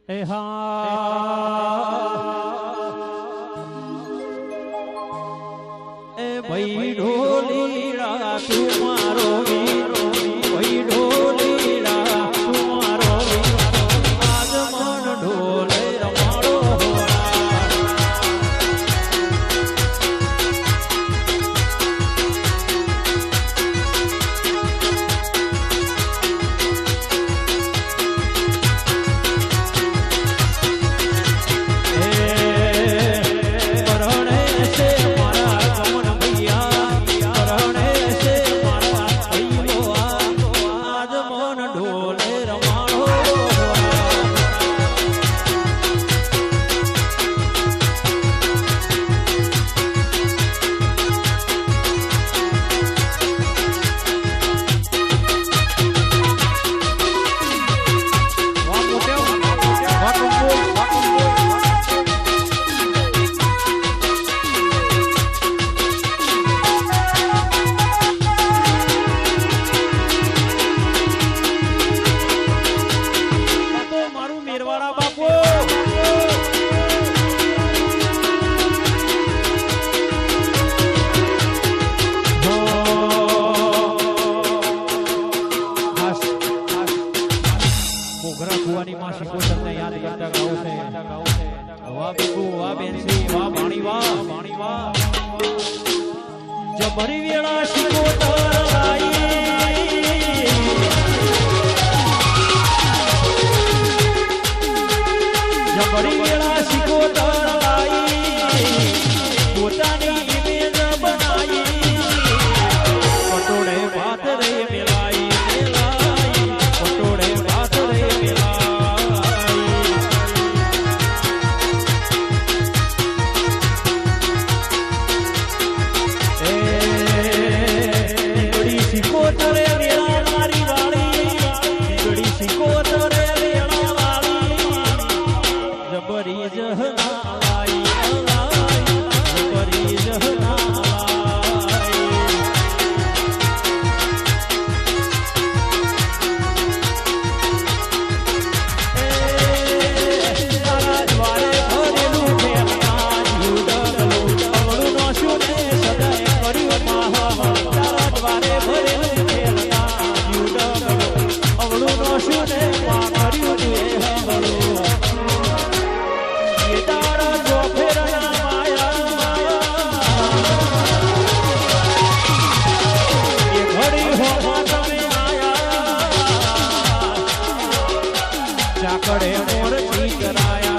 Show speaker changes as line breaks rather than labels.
એ હા એ ભાઈ ઢોલીડા તું મારો વીરો ભાઈ ઢોલીડા તું મારો વીરો આજ મન ઢોલે રમાડો જબરી વેળા શિકોતર લાઈ જબરી વેળા શિકોતર લાઈ પોતાની ઇમેજ બનાઈ પટોળે વાત રે મેલાઈ મેલાઈ પટોળે વાત રે મેલાઈ શિકોતરે વેળા મારી વાળી ગડી શિકોતરે વેળા વાળી જબરી જહના લાઈ જબરી જહના ચાકડે મોર થી કરાયા